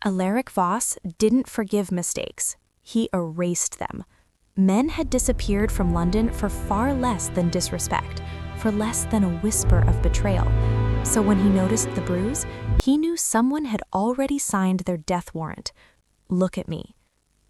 Alaric Voss didn't forgive mistakes. He erased them. Men had disappeared from London for far less than disrespect, for less than a whisper of betrayal. So when he noticed the bruise, he knew someone had already signed their death warrant. "Look at me."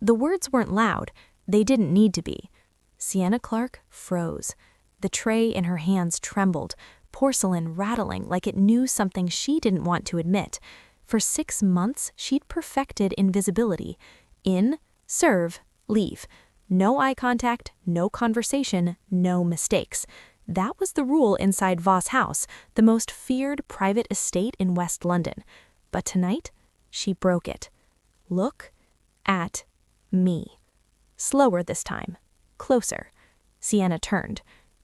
The words weren't loud. They didn't need to be. Sienna Clarke froze. The tray in her hands trembled, porcelain rattling like it knew something she didn't want to admit. For 6 months, she'd perfected invisibility. In, serve, leave. No eye contact, no conversation, no mistakes. That was the rule inside Voss House, the most feared private estate in West London. But tonight, she broke it. "Look at me." Slower this time. Closer. Sienna turned.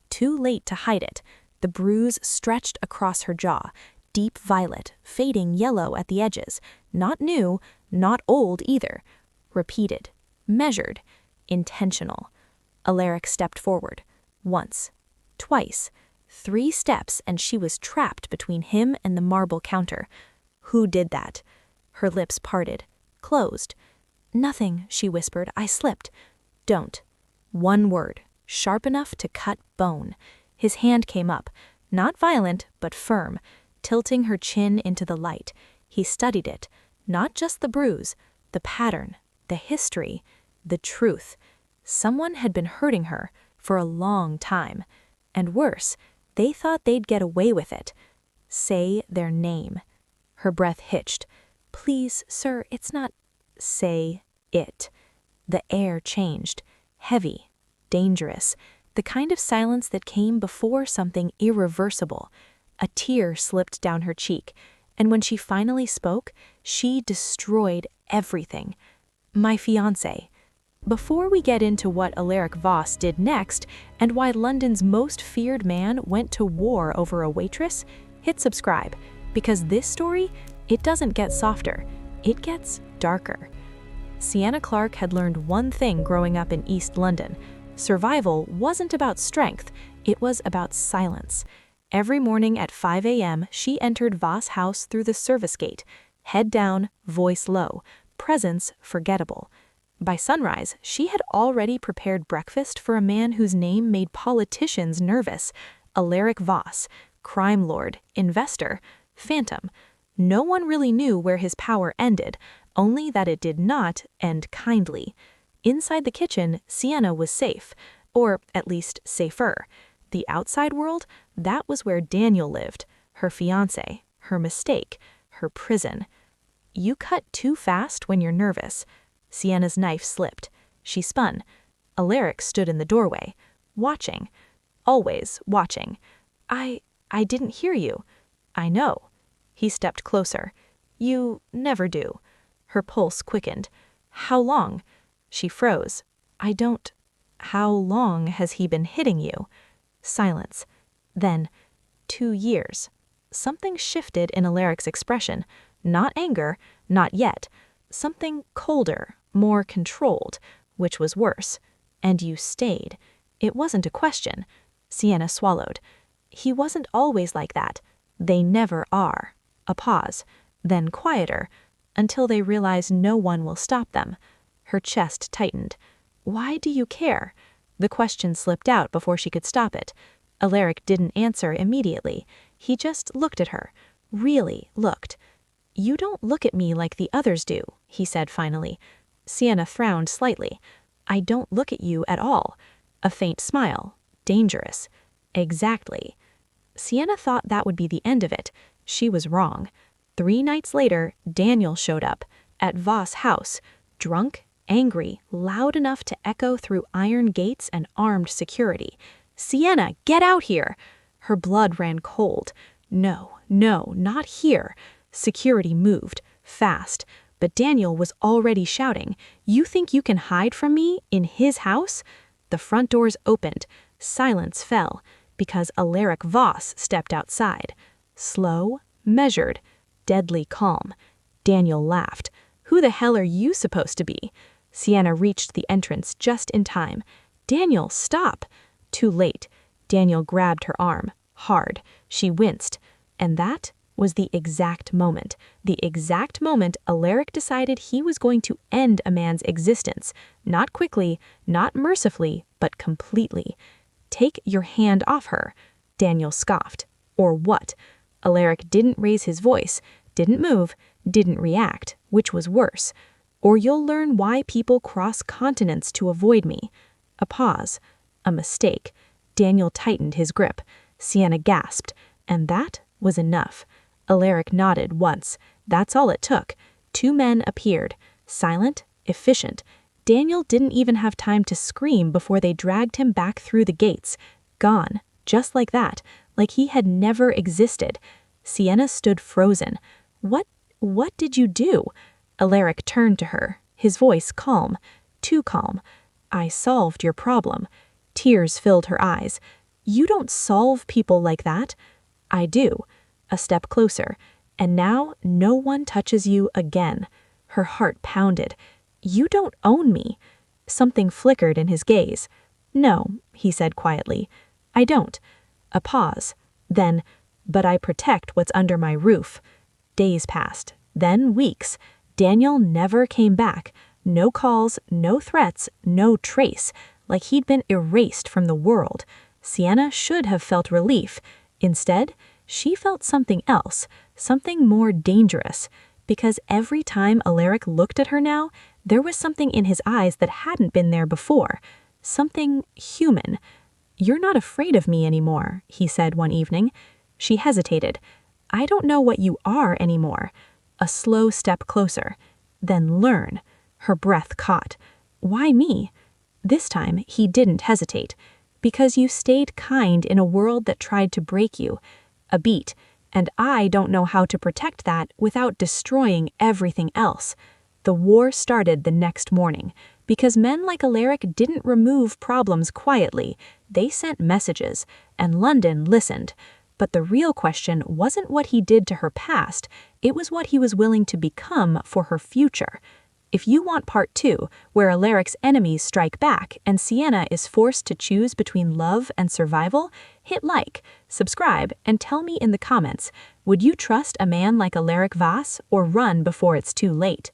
Too late to hide it. The bruise stretched across her jaw, deep violet, fading yellow at the edges. Not new, not old either. Repeated. Measured. Intentional. Alaric stepped forward. Once. Twice. 3 steps and she was trapped between him and the marble counter. Who did that? Her lips parted. Closed. "Nothing," she whispered. "I slipped." "Don't." One word. Sharp enough to cut bone. His hand came up. Not violent, but firm. Tilting her chin into the light. He studied it. Not just the bruise. The pattern. The history. The truth. Someone had been hurting her for a long time. And worse, they thought they'd get away with it. Say their name. Her breath hitched. "Please, sir, it's not—" Say it. The air changed. Heavy. Dangerous. The kind of silence that came before something irreversible. A tear slipped down her cheek, and when she finally spoke, she destroyed everything. "My fiancé." Before we get into what Alaric Voss did next, and why London's most feared man went to war over a waitress, hit subscribe, because this story, it doesn't get softer, it gets darker. Sienna Clarke had learned one thing growing up in East London. Survival wasn't about strength, it was about silence. Every morning at 5 a.m., she entered Voss House through the service gate, head down, voice low, presence forgettable. By sunrise, she had already prepared breakfast for a man whose name made politicians nervous. Alaric Voss, crime lord, investor, phantom. No one really knew where his power ended, only that it did not end kindly. Inside the kitchen, Sienna was safe, or at least safer. The outside world, that was where Daniel lived, her fiancé, her mistake, her prison. You cut too fast when you're nervous. Sienna's knife slipped. She spun. Alaric stood in the doorway, watching. Always watching. I didn't hear you." "I know." He stepped closer. "You never do." Her pulse quickened. "How long?" She froze. "I don't—" "How long has he been hitting you?" Silence. Then, 2 years. Something shifted in Alaric's expression. Not anger, not yet. Something colder, more controlled, which was worse. "And you stayed." It wasn't a question. Sienna swallowed. "He wasn't always like that. They never are." A pause. Then quieter, until they realize no one will stop them. Her chest tightened. "Why do you care?" The question slipped out before she could stop it. Alaric didn't answer immediately. He just looked at her. Really looked. "You don't look at me like the others do," he said finally. Sienna frowned slightly. "I don't look at you at all." A faint smile. Dangerous. Exactly. Sienna thought that would be the end of it. She was wrong. 3 nights later, Daniel showed up, at Voss House, drunk, angry, loud enough to echo through iron gates and armed security. "Sienna, get out here!" Her blood ran cold. No, not here. Security moved, fast, but Daniel was already shouting, "You think you can hide from me, in his house?" The front doors opened. Silence fell, because Alaric Voss stepped outside. Slow, measured, deadly calm. Daniel laughed. "Who the hell are you supposed to be?" Sienna reached the entrance just in time. "Daniel, stop!" Too late. Daniel grabbed her arm, hard. She winced. And that was the exact moment Alaric decided he was going to end a man's existence, not quickly, not mercifully, but completely. "Take your hand off her," Daniel scoffed. "Or what?" Alaric didn't raise his voice, didn't move, didn't react, which was worse. "Or you'll learn why people cross continents to avoid me." A pause. A mistake. Daniel tightened his grip. Sienna gasped. And that was enough. Alaric nodded once. That's all it took. 2 men appeared. Silent, efficient. Daniel didn't even have time to scream before they dragged him back through the gates. Gone. Just like that. Like he had never existed. Sienna stood frozen. What did you do?" Alaric turned to her, his voice calm. Too calm. "I solved your problem." Tears filled her eyes. "You don't solve people like that." "I do." A step closer. "And now no one touches you again." Her heart pounded. "You don't own me." Something flickered in his gaze. "No," he said quietly. "I don't." A pause. Then, "But I protect what's under my roof." Days passed. Then weeks. Daniel never came back. No calls, no threats, no trace. Like he'd been erased from the world. Sienna should have felt relief. Instead, she felt something else, something more dangerous. Because every time Alaric looked at her now, there was something in his eyes that hadn't been there before. Something human. "You're not afraid of me anymore," he said one evening. She hesitated. "I don't know what you are anymore." A slow step closer. "Then learn." Her breath caught. "Why me?" This time, he didn't hesitate. "Because you stayed kind in a world that tried to break you." A beat. "And I don't know how to protect that without destroying everything else." The war started the next morning. Because men like Alaric didn't remove problems quietly. They sent messages. And London listened. But the real question wasn't what he did to her past, it was what he was willing to become for her future. If you want part 2, where Alaric's enemies strike back and Sienna is forced to choose between love and survival, hit like, subscribe, and tell me in the comments, would you trust a man like Alaric Voss or run before it's too late?